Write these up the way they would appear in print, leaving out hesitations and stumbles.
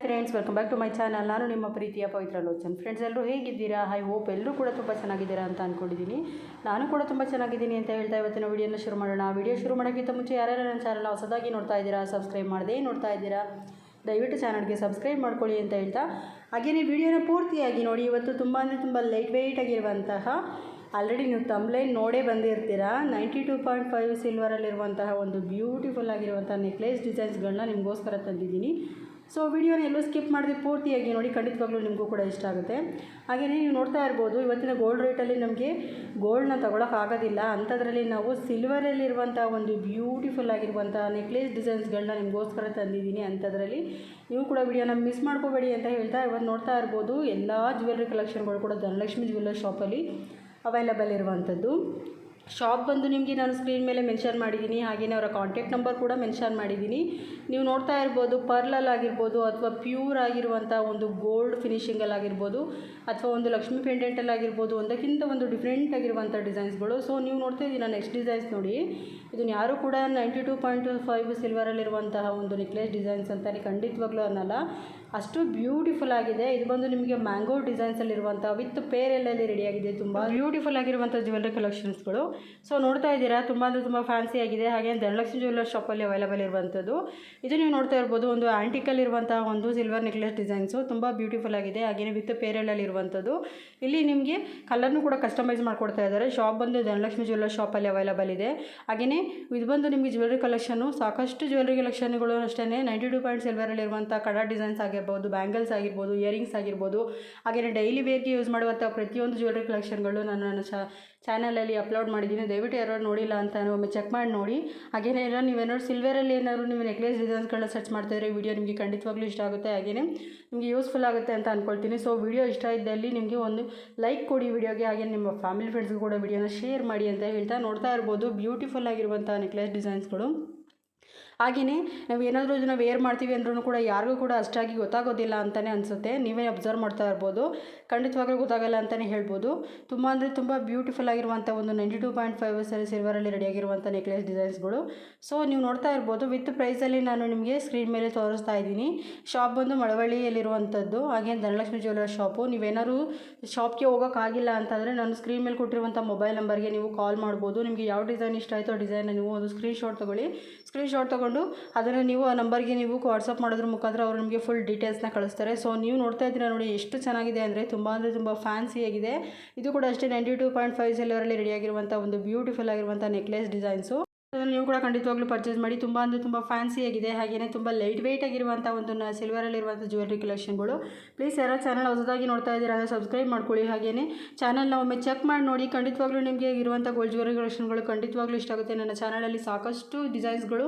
Friends, welcome back to my channel. ನಾನು ನಿಮ್ಮ ಪ್ರೀತಿಯ ಪವಿತ್ರ ಲೋಚನ್. ಫ್ರೆಂಡ್ಸ್, ಎಲ್ಲರೂ ಹೇಗಿದ್ದೀರಾ? ಐ ಹೋಪ್ ಎಲ್ಲರೂ ಕೂಡ ತುಂಬ ಚೆನ್ನಾಗಿದ್ದೀರಾ ಅಂತ ಅಂದ್ಕೊಂಡಿದ್ದೀನಿ. ನಾನು ಕೂಡ ತುಂಬ ಚೆನ್ನಾಗಿದ್ದೀನಿ ಅಂತ ಹೇಳ್ತಾ ಇವತ್ತಿನ ವಿಡಿಯೋನ ಶುರು ಮಾಡೋಣ. ವಿಡಿಯೋ ಶುರು ಮಾಡೋಕ್ಕಿಂತ ಮುಂಚೆ ಯಾರ್ಯಾರು ನನ್ನ ಚಾನಲ್ನ ಹೊಸದಾಗಿ ನೋಡ್ತಾ ಇದ್ದೀರಾ, ಸಬ್ಸ್ಕ್ರೈಬ್ ಮಾಡದೇ ನೋಡ್ತಾ ಇದ್ದೀರಾ, ದಯವಿಟ್ಟು ಚಾನಲ್ಗೆ ಸಬ್ಸ್ಕ್ರೈಬ್ ಮಾಡ್ಕೊಳ್ಳಿ ಅಂತ ಹೇಳ್ತಾ, ಹಾಗೆಯೇ ವಿಡಿಯೋನ ಪೂರ್ತಿಯಾಗಿ ನೋಡಿ. ಇವತ್ತು ತುಂಬ ಅಂದರೆ ತುಂಬ ಲೈಟ್ ವೆಯ್ಟ್ ಆಗಿರುವಂತಹ, ಆಲ್ರೆಡಿ ನೀವು ತಮ್ಲೈನ್ ನೋಡೇ ಬಂದಿರ್ತೀರಾ, 92.5 ಸಿಲ್ವರಲ್ಲಿರುವಂತಹ ಒಂದು ಬ್ಯೂಟಿಫುಲ್ ಆಗಿರುವಂಥ ನೆಕ್ಲೆಸ್ ಡಿಸೈನ್ಸ್ಗಳನ್ನ ನಿಮಗೋಸ್ಕರ ತಂದಿದ್ದೀನಿ. ಸೊ ವಿಡಿಯೋನ ಎಲ್ಲೂ ಸ್ಕಿಪ್ ಮಾಡಿದೆ ಪೂರ್ತಿಯಾಗಿ ನೋಡಿ, ಖಂಡಿತವಾಗ್ಲೂ ನಿಮಗೂ ಕೂಡ ಇಷ್ಟ ಆಗುತ್ತೆ. ಹಾಗೆಯೇ ನೀವು ನೋಡ್ತಾ ಇರ್ಬೋದು, ಇವತ್ತಿನ ಗೋಲ್ಡ್ ರೇಟಲ್ಲಿ ನಮಗೆ ಗೋಲ್ಡ್ನ ತೊಗೊಳಕ್ಕಾಗೋದಿಲ್ಲ. ಅಂಥದ್ರಲ್ಲಿ ನಾವು ಸಿಲ್ವರಲ್ಲಿರುವಂಥ ಒಂದು ಬ್ಯೂಟಿಫುಲ್ ಆಗಿರುವಂಥ ನೆಕ್ಲೆಸ್ ಡಿಸೈನ್ಸ್ಗಳನ್ನ ನಿಮಗೋಸ್ಕರ ತಂದಿದ್ದೀನಿ. ಅಂಥದ್ರಲ್ಲಿ ನೀವು ಕೂಡ ವಿಡಿಯೋನ ಮಿಸ್ ಮಾಡ್ಕೋಬೇಡಿ ಅಂತ ಹೇಳ್ತಾ, ಇವತ್ತು ನೋಡ್ತಾ ಇರ್ಬೋದು ಎಲ್ಲ ಜ್ಯುವೆಲ್ರಿ ಕಲೆಕ್ಷನ್ಗಳು ಕೂಡ ಧನಲಕ್ಷ್ಮಿ ಜ್ಯುವೆಲ್ಲರ್ ಶಾಪಲ್ಲಿ ಅವೈಲಬಲ್ ಇರುವಂಥದ್ದು. ಶಾಪ್ ಬಂದು ನಿಮಗೆ ನಾನು ಸ್ಕ್ರೀನ್ ಮೇಲೆ ಮೆನ್ಷನ್ ಮಾಡಿದ್ದೀನಿ, ಹಾಗೆಯೇ ಅವರ ಕಾಂಟ್ಯಾಕ್ಟ್ ನಂಬರ್ ಕೂಡ ಮೆನ್ಷನ್ ಮಾಡಿದ್ದೀನಿ. ನೀವು ನೋಡ್ತಾ ಇರ್ಬೋದು, ಪರ್ಲಲ್ಲಾಗಿರ್ಬೋದು ಅಥವಾ ಪ್ಯೂರ್ ಆಗಿರುವಂಥ ಒಂದು ಗೋಲ್ಡ್ ಫಿನಿಷಿಂಗಲ್ಲಾಗಿರ್ಬೋದು ಅಥವಾ ಒಂದು ಲಕ್ಷ್ಮಿ ಪೆಂಡೆಂಟಲ್ಲಾಗಿರ್ಬೋದು, ಒಂದಕ್ಕಿಂತ ಒಂದು ಡಿಫ್ರೆಂಟ್ ಆಗಿರುವಂಥ ಡಿಸೈನ್ಸ್ಗಳು. ಸೊ ನೀವು ನೋಡ್ತಾ ಇದ್ದೀರಾ ನೆಕ್ಸ್ಟ್ ಡಿಸೈನ್ಸ್ ನೋಡಿ. ಇದನ್ನು ಯಾರೂ ಕೂಡ 92.5 ಸಿಲ್ವರಲ್ಲಿರುವಂತಹ ಒಂದು ನೆಕ್ಲೆಸ್ ಡಿಸೈನ್ಸ್ ಅಂತಲೇ ಖಂಡಿತವಾಗ್ಲೂ ಅನ್ನಲ್ಲ, ಅಷ್ಟು ಬ್ಯೂಟಿಫುಲ್ ಆಗಿದೆ. ಇದು ಬಂದು ನಿಮಗೆ ಮ್ಯಾಂಗೋ ಡಿಸೈನ್ಸಲ್ಲಿರುವಂಥ ವಿತ್ ಪೇರೆಲ್ಲಲ್ಲಿ ರೆಡಿಯಾಗಿದೆ. ತುಂಬ ಬ್ಯೂಟಿಫುಲ್ ಆಗಿರುವಂಥ ಜ್ಯುವೆಲ್ಲರಿ ಕಲೆಕ್ಷನ್ಸ್ಗಳು. ಸೊ ನೋಡ್ತಾ ಇದ್ದೀರಾ, ತುಂಬ ಅಂದರೆ ತುಂಬ ಫ್ಯಾನ್ಸಿ ಆಗಿದೆ. ಹಾಗೆ ಧನಲಕ್ಷ್ಮಿ ಜ್ಯುವೆಲ್ಲರ್ ಶಾಪಲ್ಲಿ ಅವೈಲಬಲ್ ಇರುವಂಥದ್ದು. ಇದು ನೀವು ನೋಡ್ತಾ ಇರ್ಬೋದು, ಒಂದು ಆ್ಯಂಟಿಕಲ್ಲಿರುವಂತಹ ಒಂದು ಸಿಲ್ವರ್ ನೆಕ್ಲೆಸ್ ಡಿಸೈನ್ಸು ತುಂಬ ಬ್ಯೂಟಿಫುಲ್ ಆಗಿದೆ. ಹಾಗೆಯೇ ವಿತ್ ಪೇರೆಲ್ಲಲ್ಲಿ ಇರುವಂಥದ್ದು. ಇಲ್ಲಿ ನಿಮಗೆ ಕಲರ್ನು ಕೂಡ ಕಸ್ಟಮೈಸ್ ಮಾಡಿಕೊಡ್ತಾ ಇದ್ದಾರೆ. ಶಾಪ್ ಬಂದು ಧನಲಕ್ಷ್ಮಿ ಜ್ಯುವೆಲ್ಲರ್ ಶಾಪಲ್ಲಿ ಅವೈಲಬಲ್ ಇದೆ. ಹಾಗೆಯೇ ಇದು ಬಂದು ನಿಮಗೆ ಜ್ಯುವೆಲ್ಲರಿ ಕಲೆಕ್ಷನು, ಸಾಕಷ್ಟು ಜ್ಯುವೆಲ್ಲರಿ ಕಲೆಕ್ಷನ್ಗಳು ಅಷ್ಟೇ 92 ಸಿಲ್ವರಲ್ಲಿರುವಂಥ ಕಡ ಡಿಸೈನ್ಸ್ ಆಗಿರ್ಬೋದು, ಬ್ಯಾಂಗಲ್ಸ್ ಆಗಿರ್ಬೋದು, ಇಯರಿಂಗ್ಸ್ ಆಗಿರ್ಬೋದು, ಹಾಗೆಯೇ ಡೈಲಿ ವೇರ್ಗೆ ಯೂಸ್ ಮಾಡುವಂಥ ಪ್ರತಿಯೊಂದು ಜ್ಯುವೆಲ್ಲರಿ ಕಲೆಕ್ಷನ್ಗಳು ನಾನು ನನ್ನ ಚಾನಲಲ್ಲಿ ಅಪ್ಲೋಡ್ ಮಾಡಿದ್ದೀನಿ. ದಯವಿಟ್ಟು ಯಾರು ನೋಡಿಲ್ಲ ಅಂತ ಒಮ್ಮೆ ಚೆಕ್ ಮಾಡಿ ನೋಡಿ. ಹಾಗೆಯೇ ನೀವೇನಾದ್ರು ಸಿಲ್ವರಲ್ಲಿ ಏನಾದ್ರು ನೀವು ನೆಕ್ಲೆಸ್ ಡಿಸೈನ್ಸ್ಗಳನ್ನ ಸರ್ಚ್ ಮಾಡ್ತಾಯಿದ್ರೆ ವಿಡಿಯೋ ನಿಮಗೆ ಖಂಡಿತವಾಗ್ಲೂ ಇಷ್ಟ ಆಗುತ್ತೆ, ಹಾಗೆಯೇ ನಿಮಗೆ ಯೂಸ್ಫುಲ್ ಆಗುತ್ತೆ ಅಂತ ಅಂದ್ಕೊಳ್ತೀನಿ. ಸೊ ವಿಡಿಯೋ ಇಷ್ಟ ಇದ್ದಲ್ಲಿ ನಿಮಗೆ ಒಂದು ಲೈಕ್ ಕೊಡಿ ವಿಡಿಯೋಗೆ, ಹಾಗೆ ನಿಮ್ಮ ಫ್ಯಾಮಿಲಿ ಫ್ರೆಂಡ್ಸ್ಗೂ ಕೂಡ ವಿಡಿಯೋನ ಶೇರ್ ಮಾಡಿ ಅಂತ ಹೇಳ್ತಾ, ನೋಡ್ತಾ ಇರ್ಬೋದು ಬ್ಯೂಟಿಫುಲ್ ಆಗಿರುವಂಥ ನೆಕ್ಲೆಸ್ ಡಿಸೈನ್ಸ್ಗಳು. ಹಾಗೆಯೇ ನಾವು ಏನಾದರೂ ಇದನ್ನು ವೇರ್ ಮಾಡ್ತೀವಿ ಅಂದ್ರೂ ಕೂಡ ಯಾರಿಗೂ ಕೂಡ ಅಷ್ಟಾಗಿ ಗೊತ್ತಾಗೋದಿಲ್ಲ ಅಂತಲೇ ಅನಿಸುತ್ತೆ. ನೀವೇ ಅಬ್ಸರ್ವ್ ಮಾಡ್ತಾ ಇರ್ಬೋದು, ಖಂಡಿತವಾಗ್ಲೂ ಗೊತ್ತಾಗಲ್ಲ ಅಂತಲೇ ಹೇಳ್ಬೋದು. ತುಂಬ ಅಂದರೆ ತುಂಬ ಬ್ಯೂಟಿಫುಲ್ ಆಗಿರುವಂಥ ಒಂದು 92.5 ಸಿಲ್ವರಲ್ಲಿ ರೆಡಿಯಾಗಿರುವಂಥ ನೆಕ್ಲೆಸ್ ಡಿಸೈನ್ಸ್ಗಳು. ಸೊ ನೀವು ನೋಡ್ತಾ ಇರ್ಬೋದು, ವಿತ್ ಪ್ರೈಸಲ್ಲಿ ನಾನು ನಿಮಗೆ ಸ್ಕ್ರೀನ್ ಮೇಲೆ ತೋರಿಸ್ತಾ ಇದ್ದೀನಿ. ಶಾಪ್ ಬಂದು ಮಳವಳ್ಳಿಯಲ್ಲಿರುವಂಥದ್ದು. ಹಾಗೆ ಧನಲಕ್ಷ್ಮಿ ಜ್ಯುವೆಲ್ಲರ್ ಶಾಪು. ನೀವೇನಾದ್ರು ಶಾಪ್ಗೆ ಹೋಗೋಕ್ಕಾಗಿಲ್ಲ ಅಂತಂದರೆ ನಾನು ಸ್ಕ್ರೀನ್ ಮೇಲೆ ಕೊಟ್ಟಿರುವಂಥ ಮೊಬೈಲ್ ನಂಬರ್ಗೆ ನೀವು ಕಾಲ್ ಮಾಡ್ಬೋದು. ನಿಮಗೆ ಯಾವ ಡಿಸೈನ್ ಇಷ್ಟ ಆಯಿತು ಆ ಡಿಸೈನ್ನ ನೀವು ಒಂದು ಸ್ಕ್ರೀನ್ಶಾಟ್ ತೊಗೊಂಡು ಅದನ್ನು ನೀವು ಆ ನಂಬರ್ಗೆ ನೀವು ವಾಟ್ಸಪ್ ಮಾಡೋದ್ರ ಮುಖಾಂತರ ಅವರು ನಿಮಗೆ ಫುಲ್ ಡೀಟೇಲ್ಸ್ನ ಕಳಿಸ್ತಾರೆ. ಸೊ ನೀವು ನೋಡ್ತಾ ಇದ್ದೀರಾ ನೋಡಿ, ಎಷ್ಟು ಚೆನ್ನಾಗಿದೆ ಅಂದರೆ ತುಂಬ ಫ್ಯಾನ್ಸಿಯಾಗಿದೆ. ಇದು ಕೂಡ ಅಷ್ಟೇ 92.5 ಸಿಲ್ವರಲ್ಲಿ ರೆಡಿಯಾಗಿರುವಂಥ ಒಂದು ಬ್ಯೂಟಿಫುಲ್ ಆಗಿರುವಂಥ ನೆಕ್ಲೆಸ್ ಡಿಸೈನ್ಸು. ಅದನ್ನು ನೀವು ಕೂಡ ಖಂಡಿತವಾಗ್ಲೂ ಪರ್ಚೇಸ್ ಮಾಡಿ. ತುಂಬ ಅಂದರೆ ತುಂಬ ಫ್ಯಾನ್ಸಿಯಾಗಿದೆ. ಹಾಗೆಯೇ ತುಂಬ ಲೈಟ್ ವೆಯ್ಟ್ ಆಗಿರುವಂಥ ಒಂದು ಸಿಲ್ವರಲ್ಲಿರುವಂಥ ಜ್ಯುವೆಲ್ಲರಿ ಕಲೆಕ್ಷನ್ಗಳು. ಪ್ಲೀಸ್ ಯಾರೋ ಚಾನಲ್ ಹೊಸದಾಗಿ ನೋಡ್ತಾ ಇದ್ದೀರಾ ಅಂದರೆ ಸಬ್ಸ್ಕ್ರೈಬ್ ಮಾಡ್ಕೊಳ್ಳಿ. ಹಾಗೆಯೇ ಚಾನಲ್ನ ಒಮ್ಮೆ ಚೆಕ್ ಮಾಡಿ ನೋಡಿ. ಖಂಡಿತವಾಗ್ಲೂ ನಿಮಗೆ ಇರುವಂಥ ಗೋಲ್ಡ್ ಜ್ಯುವೆಲ್ಲರಿ ಕಲೆಕ್ಷನ್ಗಳು ಖಂಡಿತವಾಗ್ಲೂ ಇಷ್ಟ ಆಗುತ್ತೆ. ನನ್ನ ಚಾನಲಲ್ಲಿ ಸಾಕಷ್ಟು ಡಿಸೈನ್ಸ್ಗಳು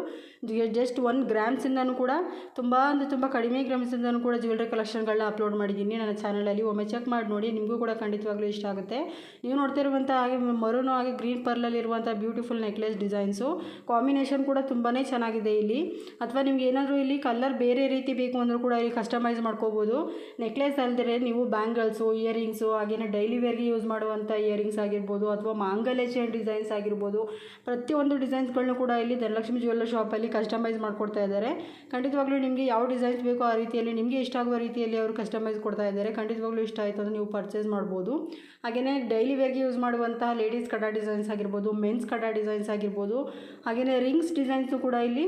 ಜಸ್ಟ್ 1 ಗ್ರಾಮ್ಸಿಂದನೂ ಕೂಡ ತುಂಬ ಅಂದರೆ ತುಂಬ ಕಡಿಮೆ ಗ್ರಾಮ್ಸಿಂದನೂ ಕೂಡ ಜ್ಯುವೆಲ್ಲರಿ ಕಲೆಕ್ಷನ್ಗಳನ್ನ ಅಪ್ಲೋಡ್ ಮಾಡಿದ್ದೀನಿ ನನ್ನ ಚಾನಲಲ್ಲಿ. ಒಮ್ಮೆ ಚೆಕ್ ಮಾಡಿ ನೋಡಿ, ನಿಮಗೂ ಕೂಡ ಖಂಡಿತವಾಗ್ಲೂ ಇಷ್ಟ ಆಗುತ್ತೆ. ನೀವು ನೋಡ್ತಿರುವಂಥ ಹಾಗೆ ಮರೂನು ಹಾಗೆ ಗ್ರೀನ್ ಪರ್ಲಲ್ಲಿರುವಂಥ ಬ್ಯೂಟಿಫುಲ್ ನೆಕ್ಲೆಸ್ ಡಿಸೈನ್ಸು. ಕಾಂಬಿನೇಷನ್ ಕೂಡ ತುಂಬಾ ಚೆನ್ನಾಗಿದೆ ಇಲ್ಲಿ. ಅಥವಾ ನಿಮ್ಗೆ ಏನಾದರೂ ಇಲ್ಲಿ ಕಲರ್ ಬೇರೆ ರೀತಿ ಬೇಕು ಅಂದರೂ ಕೂಡ ಇಲ್ಲಿ ಕಸ್ಟಮೈಸ್ ಮಾಡ್ಕೋಬೋದು. ನೆಕ್ಲೆಸ್ ಅಲ್ಲದೆ ನೀವು ಬ್ಯಾಂಗಲ್ಸು, ಇಯರಿಂಗ್ಸು, ಹಾಗೆಯೇ ಡೈಲಿ ವೇರ್ಗೆ ಯೂಸ್ ಮಾಡುವಂಥ ಇಯರಿಂಗ್ಸ್ ಆಗಿರ್ಬೋದು ಅಥವಾ ಮಾಂಗಲ್ಯ ಚೈನ್ ಡಿಸೈನ್ಸ್ ಆಗಿರ್ಬೋದು, ಪ್ರತಿಯೊಂದು ಡಿಸೈನ್ಸ್ಗಳನ್ನೂ ಕೂಡ ಇಲ್ಲಿ ಧನಲಕ್ಷ್ಮಿ ಜ್ಯುವೆಲ್ಲರ್ ಶಾಪಲ್ಲಿ ಕಸ್ಟಮೈಸ್ ಮಾಡ್ಕೊಡ್ತಾ ಇದ್ದಾರೆ. ಖಂಡಿತವಾಗ್ಲೂ ನಿಮಗೆ ಯಾವ ಡಿಸೈನ್ಸ್ ಬೇಕೋ ಆ ರೀತಿಯಲ್ಲಿ ನಿಮಗೆ ಇಷ್ಟ ಆಗುವ ರೀತಿಯಲ್ಲಿ ಅವರು ಕಸ್ಟಮೈಸ್ ಕೊಡ್ತಾ ಇದ್ದಾರೆ. ಖಂಡಿತವಾಗ್ಲೂ ಇಷ್ಟ ಆಯಿತು ಅಂದರೆ ನೀವು ಪರ್ಚೇಸ್ ಮಾಡ್ಬೋದು. ಹಾಗೆಯೇ ಡೈಲಿ ವೇರ್ಗೆ ಯೂಸ್ ಮಾಡುವಂತಹ ಲೇಡೀಸ್ ಕಡ ಡಿಸೈನ್ಸ್ ಆಗಿರ್ಬೋದು, ಮೆನ್ಸ್ ಕಡ ಡಿಸೈನ್ಸ್ ಆಗಿರ್ಬೋದು, ಹಾಗೆಯೇ ರಿಂಗ್ಸ್ ಡಿಸೈನ್ಸು ಕೂಡ ಇಲ್ಲಿ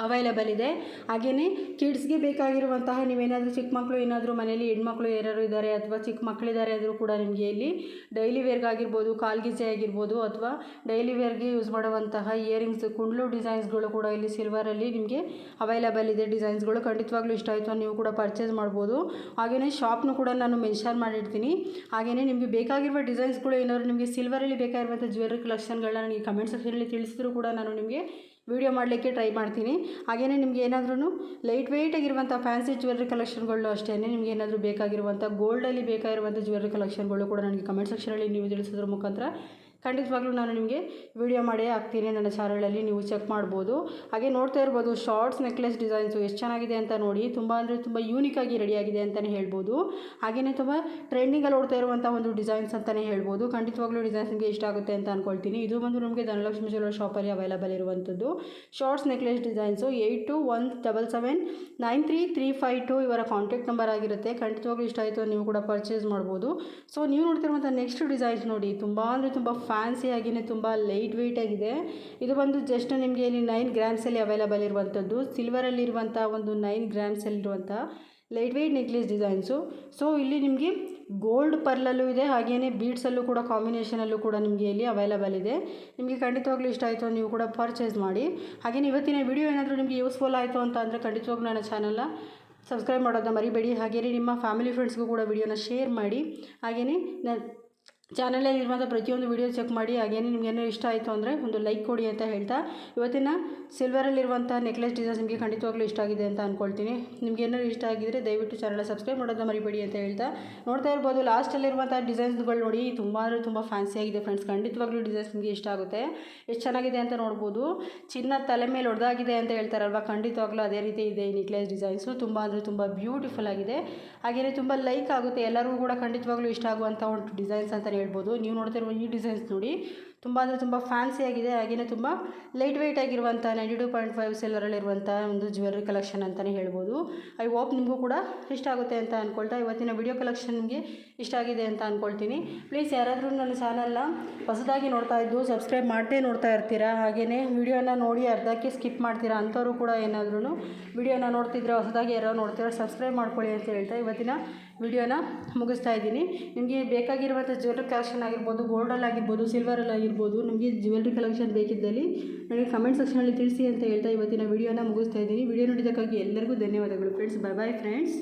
ಅವೈಲಬಲ್ ಇದೆ. ಹಾಗೆಯೇ ಕಿಡ್ಸ್ಗೆ ಬೇಕಾಗಿರುವಂತಹ, ನೀವೇನಾದರೂ ಚಿಕ್ಕ ಮಕ್ಕಳು ಏನಾದರೂ ಮನೇಲಿ ಹೆಣ್ಮಕ್ಳು ಯಾರು ಇದ್ದಾರೆ ಅಥವಾ ಚಿಕ್ಕ ಮಕ್ಕಳಿದ್ದಾರೆ ಅಂದರೂ ಕೂಡ ನಿಮಗೆ ಇಲ್ಲಿ ಡೈಲಿ ವೇರ್ಗಾಗಿರ್ಬೋದು, ಕಾಲ್ಗೆಜ್ಜೆ ಆಗಿರ್ಬೋದು ಅಥವಾ ಡೈಲಿ ವೇರ್ಗೆ ಯೂಸ್ ಮಾಡುವಂತಹ ಇಯರಿಂಗ್ಸ್, ಕುಂಡ್ಲು ಡಿಸೈನ್ಸ್ಗಳು ಕೂಡ ಇಲ್ಲಿ ಸಿಲ್ವರಲ್ಲಿ ನಿಮಗೆ ಅವೈಲಬಲ್ ಇದೆ. ಡಿಸೈನ್ಸ್ಗಳು ಖಂಡಿತವಾಗ್ಲೂ ಇಷ್ಟ ಆಯಿತು ನೀವು ಕೂಡ ಪರ್ಚೇಸ್ ಮಾಡ್ಬೋದು. ಹಾಗೆಯೇ ಶಾಪ್ನು ಕೂಡ ನಾನು ಮೆನ್ಷನ್ ಮಾಡಿರ್ತೀನಿ. ಹಾಗೆಯೇ ನಿಮಗೆ ಬೇಕಾಗಿರುವ ಡಿಸೈನ್ಸ್ಗಳು ಏನಾದರೂ ನಿಮಗೆ ಸಿಲ್ವರಲ್ಲಿ ಬೇಕಾಗಿರುವಂಥ ಜ್ಯುವೆಲ್ಲರಿ ಕಲೆಕ್ಷನ್ಗಳನ್ನ ನನಗೆ ಕಮೆಂಟ್ ಸೆಕ್ಷನಲ್ಲಿ ತಿಳಿಸಿದ್ರು ಕೂಡ ನಾನು ನಿಮಗೆ ವಿಡಿಯೋ ಮಾಡಲಿಕ್ಕೆ ಟ್ರೈ ಮಾಡ್ತೀನಿ. ಹಾಗೆಯೇ ನಿಮ್ಗೆ ಏನಾದ್ರೂ ಲೈಟ್ ವೆಯ್ಟ್ ಆಗಿರುವಂಥ ಫ್ಯಾನ್ಸಿ ಜ್ಯುವೆಲ್ಲರಿ ಕಲೆಕ್ಷನ್ಗಳು ಅಷ್ಟೇ, ನಿಮ್ಗೆ ಏನಾದರೂ ಬೇಕಾಗಿರುವಂಥ ಗೋಲ್ಡಲ್ಲಿ ಬೇಕಾಗಿರುವಂಥ ಜ್ಯುವೆಲ್ಲರಿ ಕಲೆಕ್ಷನ್ಗಳು ಕೂಡ ನನಗೆ ಕಮೆಂಟ್ ಸೆಕ್ಷನಲ್ಲಿ ನೀವು ತಿಳಿಸೋದ್ರ ಮುಖಾಂತರ ಖಂಡಿತವಾಗ್ಲೂ ನಾನು ನಿಮಗೆ ವಿಡಿಯೋ ಮಾಡೇ ಹಾಕ್ತೀನಿ ನನ್ನ ಚಾನಲಲ್ಲಿ, ನೀವು ಚೆಕ್ ಮಾಡ್ಬೋದು. ಹಾಗೆ ನೋಡ್ತಾ ಇರ್ಬೋದು ಶಾರ್ಟ್ಸ್ ನೆಕ್ಲೆಸ್ ಡಿಸೈನ್ಸು ಎಷ್ಟು ಚೆನ್ನಾಗಿದೆ ಅಂತ ನೋಡಿ. ತುಂಬ ಅಂದರೆ ತುಂಬ ಯೂನಿಕಾಗಿ ರೆಡಿಯಾಗಿದೆ ಅಂತಲೇ ಹೇಳ್ಬೋದು. ಹಾಗೆಯೇ ತುಂಬ ಟ್ರೆಂಡಿಂಗಲ್ಲಿ ಓಡ್ತಾ ಇರುವಂಥ ಒಂದು ಡಿಸೈನ್ಸ್ ಅಂತಲೇ ಹೇಳ್ಬೋದು. ಖಂಡಿತವಾಗ್ಲೂ ಡಿಸೈನ್ಸ್ ನಿಮಗೆ ಇಷ್ಟ ಆಗುತ್ತೆ ಅಂತ ಅಂದ್ಕೊಳ್ತೀನಿ. ಇದು ಬಂದು ನಮಗೆ ಧನಲಕ್ಷ್ಮಿ ಜ್ಯುವೆಲ್ಲರಿ ಶಾಪಲ್ಲಿ ಅವೈಲಬಲ್ ಇರುವಂಥದ್ದು ಶಾರ್ಟ್ಸ್ ನೆಕ್ಲೆಸ್ ಡಿಸೈನ್ಸು. 8217793352 ಇವರ ಕಾಂಟ್ಯಾಕ್ಟ್ ನಂಬರ್ ಆಗಿರುತ್ತೆ. ಖಂಡಿತವಾಗ್ಲೂ ಇಷ್ಟ ಆಯಿತು ನೀವು ಕೂಡ ಪರ್ಚೇಸ್ ಮಾಡ್ಬೋದು. ಸೊ ನೀವು ನೋಡ್ತಿರುವಂಥ ನೆಕ್ಸ್ಟ್ ಡಿಸೈನ್ಸ್ ನೋಡಿ, ತುಂಬ ಅಂದರೆ ತುಂಬ ಫ್ಯಾನ್ಸಿ ಆಗಿಯೇ ತುಂಬ ಲೈಟ್ ವೆಯ್ಟ್ ಆಗಿದೆ. ಇದು ಬಂದು ಜಸ್ಟ್ ನಿಮಗೆ ಇಲ್ಲಿ 9 ಗ್ರಾಮ್ಸಲ್ಲಿ ಅವೈಲಬಲ್ ಇರುವಂಥದ್ದು, ಸಿಲ್ವರಲ್ಲಿರುವಂಥ ಒಂದು 9 ಗ್ರಾಮ್ಸಲ್ಲಿರುವಂಥ light weight necklace designs. So ಇಲ್ಲಿ ನಿಮಗೆ ಗೋಲ್ಡ್ ಪರ್ಲಲ್ಲೂ ಇದೆ, ಹಾಗೆಯೇ ಬೀಡ್ಸಲ್ಲೂ ಕೂಡ ಕಾಂಬಿನೇಷನಲ್ಲೂ ಕೂಡ ನಿಮಗೆ ಇಲ್ಲಿ ಅವೈಲಬಲ್ ಇದೆ. ನಿಮಗೆ ಖಂಡಿತವಾಗ್ಲೂ ಇಷ್ಟ ಆಯಿತು ನೀವು ಕೂಡ ಪರ್ಚೇಸ್ ಮಾಡಿ. ಹಾಗೆಯೇ ಇವತ್ತಿನ ವಿಡಿಯೋ ಏನಾದರೂ ನಿಮಗೆ ಯೂಸ್ಫುಲ್ ಆಯಿತು ಅಂತ ಅಂದರೆ ಖಂಡಿತವಾಗ್ಲೂ ನನ್ನ ಚಾನಲ್ನ ಸಬ್ಸ್ಕ್ರೈಬ್ ಮಾಡೋದನ್ನ ಮರಿಬೇಡಿ. ಹಾಗೆಯೇ ನಿಮ್ಮ ಫ್ಯಾಮಿಲಿ ಫ್ರೆಂಡ್ಸ್ಗೂ ಕೂಡ ವಿಡಿಯೋನ ಶೇರ್ ಮಾಡಿ. ಹಾಗೆಯೇ ಚಾನಲಲ್ಲಿ ಇರುವಂಥ ಪ್ರತಿಯೊಂದು ವಿಡಿಯೋ ಚೆಕ್ ಮಾಡಿ. ಹಾಗೆಯೇ ನಿಮಗೇನೋ ಇಷ್ಟ ಆಯಿತು ಅಂದರೆ ಒಂದು ಲೈಕ್ ಕೊಡಿ ಅಂತ ಹೇಳ್ತಾ, ಇವತ್ತಿನ ಸಿಲ್ವರಲ್ಲಿರುವಂಥ ನೆಕ್ಲೆಸ್ ಡಿಸೈನ್ಸ್ ನಿಮಗೆ ಖಂಡಿತವಾಗ್ಲೂ ಇಷ್ಟ ಆಗಿದೆ ಅಂತ ಅಂದ್ಕೊಳ್ತೀನಿ. ನಿಮಗೇನಾದ್ರು ಇಷ್ಟ ಆಗಿದ್ದರೆ ದಯವಿಟ್ಟು ಚಾನಲ್ ಸಬ್ಸ್ಕ್ರೈಬ್ ಮಾಡೋದನ್ನ ಮರಿಬೇಡಿ ಅಂತ ಹೇಳ್ತಾ, ನೋಡ್ತಾ ಇರ್ಬೋದು ಲಾಸ್ಟಲ್ಲಿರುವಂಥ ಡಿಸೈನ್ಸ್ಗಳು ನೋಡಿ, ತುಂಬ ಅಂದರೆ ತುಂಬ ಫ್ಯಾನ್ಸಿ ಆಗಿದೆ ಫ್ರೆಂಡ್ಸ್. ಖಂಡಿತವಾಗ್ಲೂ ಡಿಸೈನ್ಸ್ ನಿಮಗೆ ಇಷ್ಟ ಆಗುತ್ತೆ, ಎಷ್ಟು ಚೆನ್ನಾಗಿದೆ ಅಂತ ನೋಡ್ಬೋದು. ಚಿನ್ನ ತಲೆ ಮೇಲೆ ಹೊಡೆದಾಗಿದೆ ಅಂತ ಹೇಳ್ತಾರಲ್ವ, ಖಂಡಿತವಾಗ್ಲೂ ಅದೇ ರೀತಿ ಇದೆ ಈ ನೆಕ್ಲೆಸ್ ಡಿಸೈನ್ಸು. ತುಂಬ ಅಂದರೆ ತುಂಬ ಬ್ಯೂಟಿಫುಲ್ ಆಗಿದೆ, ಹಾಗೆಯೇ ತುಂಬ ಲೈಕ್ ಆಗುತ್ತೆ, ಎಲ್ಲರಿಗೂ ಕೂಡ ಖಂಡಿತವಾಗ್ಲೂ ಇಷ್ಟ ಆಗುವಂಥ ಒಂದು ಡಿಸೈನ್ಸ್ ಅಂತಲೇ ಹೇಳ್ಬೋದು. ನೀವು ನೋಡ್ತಿರುವ ಈ ಡಿಸೈನ್ಸ್ ನೋಡಿ, ತುಂಬ ಅಂದರೆ ತುಂಬ ಫ್ಯಾನ್ಸಿ ಆಗಿದೆ, ಹಾಗೆಯೇ ತುಂಬ ಲೈಟ್ ವೆಯ್ಟ್ ಆಗಿರುವಂಥ 92.5 ಸಿಲ್ವರಲ್ಲಿರುವಂಥ ಒಂದು ಜ್ಯುವೆಲ್ಲರಿ ಕಲೆಕ್ಷನ್ ಅಂತಲೇ ಹೇಳ್ಬೋದು. ಐ ಹೋಪ್ ನಿಮಗೂ ಕೂಡ ಇಷ್ಟ ಆಗುತ್ತೆ ಅಂತ ಅಂದ್ಕೊಳ್ತಾ, ಇವತ್ತಿನ ವಿಡಿಯೋ ಕಲೆಕ್ಷನ್ ನಿಮಗೆ ಇಷ್ಟ ಆಗಿದೆ ಅಂತ ಅಂದ್ಕೊಳ್ತೀನಿ. ಪ್ಲೀಸ್ ಯಾರಾದರೂ ನನ್ನ ಚಾನಲ್ನ ಹೊಸದಾಗಿ ನೋಡ್ತಾ ಇದ್ದು ಸಬ್ಸ್ಕ್ರೈಬ್ ಮಾಡದೇ ನೋಡ್ತಾ ಇರ್ತೀರಾ, ಹಾಗೆಯೇ ವಿಡಿಯೋನ ನೋಡಿ ಅರ್ಧಕ್ಕೆ ಸ್ಕಿಪ್ ಮಾಡ್ತೀರಾ ಅಂಥವ್ರು ಕೂಡ ಏನಾದ್ರೂ ವಿಡಿಯೋನ ನೋಡ್ತಿದ್ರೆ ಹೊಸದಾಗಿ ಯಾರೋ ನೋಡ್ತೀರಾ ಸಬ್ಸ್ಕ್ರೈಬ್ ಮಾಡ್ಕೊಳ್ಳಿ ಅಂತ ಹೇಳ್ತಾ ಇವತ್ತಿನ ವಿಡಿಯೋನ ಮುಗಿಸ್ತಾ ಇದ್ದೀನಿ. ನಿಮಗೆ ಬೇಕಾಗಿರುವಂಥ ಜ್ಯುವೆಲ್ಲರಿ ಕಲೆಕ್ಷನ್ ಆಗಿರ್ಬೋದು, ಗೋಲ್ಡಲ್ಲಿ ಆಗಿರ್ಬೋದು, ಸಿಲ್ವರಲ್ಲಿ ಆಗಿರ್ಬೋದು, ನಿಮಗೆ ಜ್ಯುವೆಲ್ಲರಿ ಕಲೆಕ್ಷನ್ ಬೇಕಿದ್ದಲ್ಲಿ ನನಗೆ ಕಮೆಂಟ್ ಸೆಕ್ಷನಲ್ಲಿ ತಿಳಿಸಿ ಅಂತ ಹೇಳ್ತಾ ಇವತ್ತಿನ ವಿಡಿಯೋನ ಮುಗಿಸ್ತಾ ಇದ್ದೀನಿ. ವಿಡಿಯೋ ನೋಡಿದ್ದಕ್ಕಾಗಿ ಎಲ್ಲರಿಗೂ ಧನ್ಯವಾದಗಳು ಫ್ರೆಂಡ್ಸ್. Bye bye friends.